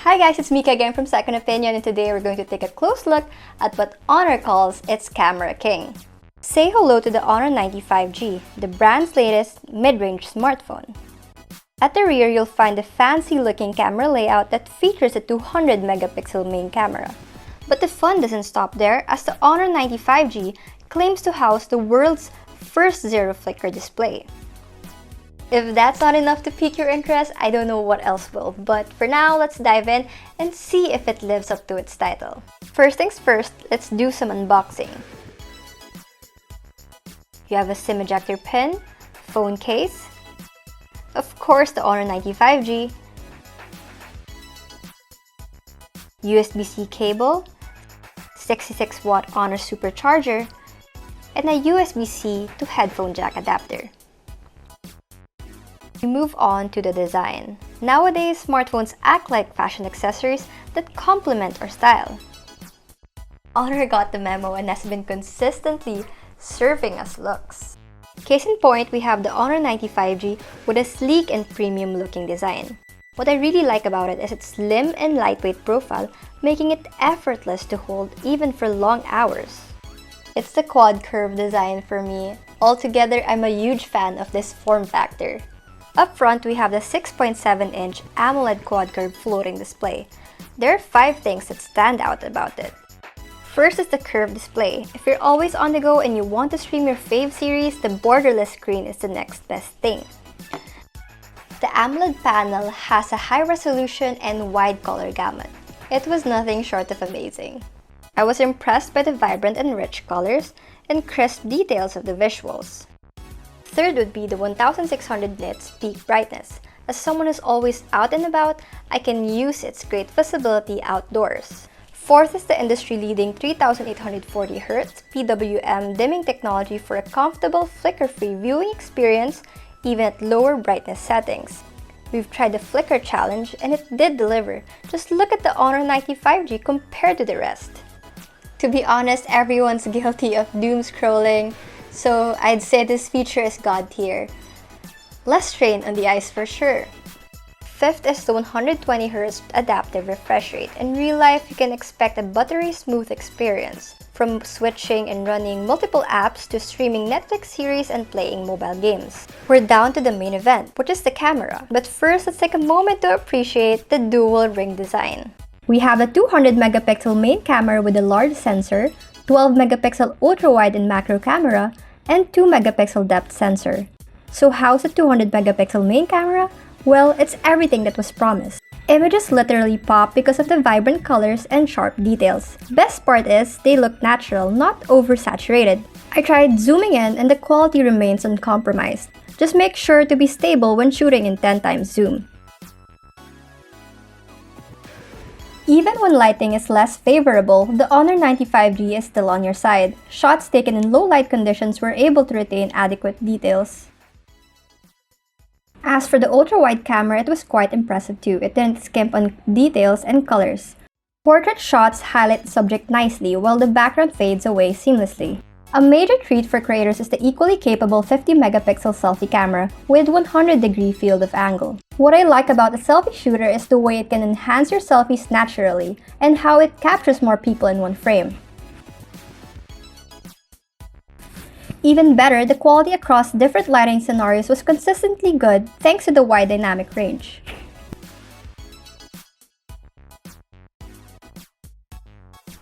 Hi guys, it's Mika again from Second Opinion, and today we're going to take a close look at what Honor calls its camera king. Say hello to the Honor 95G, the brand's latest mid-range smartphone. At the rear, you'll find a fancy-looking camera layout that features a 200-megapixel main camera. But the fun doesn't stop there, as the Honor 95G claims to house the world's first zero-flicker display. If that's not enough to pique your interest, I don't know what else will. But for now, let's dive in and see if it lives up to its title. First things first, let's do some unboxing. You have a SIM ejector pin, phone case, of course the Honor 95G, USB-C cable, 66-watt Honor supercharger, and a USB-C to headphone jack adapter. We move on to the design. Nowadays, smartphones act like fashion accessories that complement our style. Honor got the memo and has been consistently serving us looks. Case in point, we have the Honor 95G with a sleek and premium looking design. What I really like about it is its slim and lightweight profile, making it effortless to hold even for long hours. It's the quad curve design for me. Altogether, I'm a huge fan of this form factor. Up front, we have the 6.7-inch AMOLED quad-curve floating display. There are 5 things that stand out about it. First is the curved display. If you're always on the go and you want to stream your fave series, the borderless screen is the next best thing. The AMOLED panel has a high resolution and wide color gamut. It was nothing short of amazing. I was impressed by the vibrant and rich colors and crisp details of the visuals. Third would be the 1600 nits peak brightness. As someone who's always out and about, I can use its great visibility outdoors. Fourth is the industry-leading 3840Hz PWM dimming technology for a comfortable flicker-free viewing experience even at lower brightness settings. We've tried the flicker challenge and it did deliver. Just look at the Honor 95G compared to the rest. To be honest, everyone's guilty of doom scrolling, so I'd say this feature is god tier. Less strain on the eyes for sure. Fifth is the 120Hz adaptive refresh rate. In real life, you can expect a buttery smooth experience, from switching and running multiple apps to streaming Netflix series and playing mobile games. We're down to the main event, which is the camera. But first, let's take a moment to appreciate the dual ring design. We have a 200-megapixel main camera with a large sensor, 12-megapixel ultra-wide and macro camera, and 2-megapixel depth sensor. So how's a 200-megapixel main camera? Well, it's everything that was promised. Images literally pop because of the vibrant colors and sharp details. Best part is, they look natural, not oversaturated. I tried zooming in and the quality remains uncompromised. Just make sure to be stable when shooting in 10 times zoom. Even when lighting is less favorable, the Honor 95G is still on your side. Shots taken in low light conditions were able to retain adequate details. As for the ultra-wide camera, it was quite impressive too. It didn't skimp on details and colors. Portrait shots highlight the subject nicely while the background fades away seamlessly. A major treat for creators is the equally capable 50-megapixel selfie camera with 100-degree field of angle. What I like about the selfie shooter is the way it can enhance your selfies naturally and how it captures more people in one frame. Even better, the quality across different lighting scenarios was consistently good thanks to the wide dynamic range.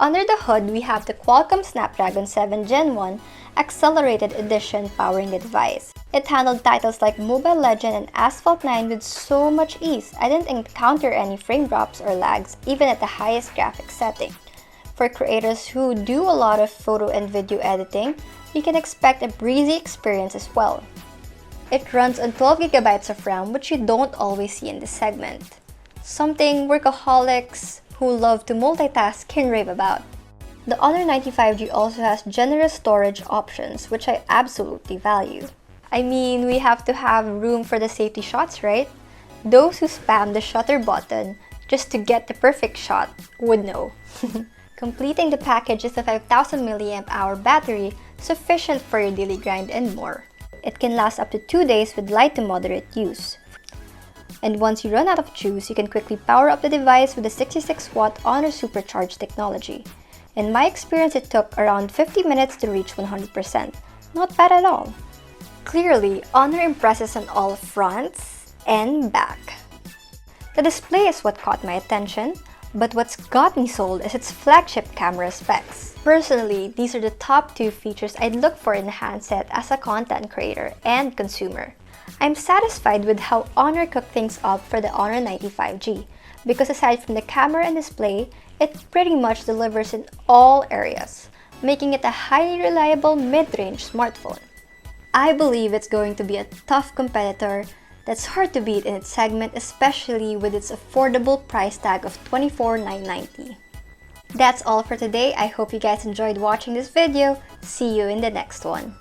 Under the hood, we have the Qualcomm Snapdragon 7 Gen 1 Accelerated Edition powering the device. It handled titles like Mobile Legends and Asphalt 9 with so much ease. I didn't encounter any frame drops or lags, even at the highest graphics setting. For creators who do a lot of photo and video editing, you can expect a breezy experience as well. It runs on 12GB of RAM, which you don't always see in this segment. Something workaholics who love to multitask can rave about. The Honor 95G also has generous storage options, which I absolutely value. I mean, we have to have room for the safety shots, right? Those who spam the shutter button just to get the perfect shot would know. Completing the package is a 5000 mAh battery, sufficient for your daily grind and more. It can last up to 2 days with light to moderate use. And once you run out of juice, you can quickly power up the device with the 66-watt Honor Supercharged technology. In my experience, it took around 50 minutes to reach 100%. Not bad at all. Clearly, Honor impresses on all fronts and back. The display is what caught my attention, but what's got me sold is its flagship camera specs. Personally, these are the top 2 features I'd look for in a handset as a content creator and consumer. I'm satisfied with how Honor cooked things up for the Honor 95G, because aside from the camera and display, it pretty much delivers in all areas, making it a highly reliable mid-range smartphone. I believe it's going to be a tough competitor that's hard to beat in its segment, especially with its affordable price tag of $24,990. That's all for today. I hope you guys enjoyed watching this video. See you in the next one.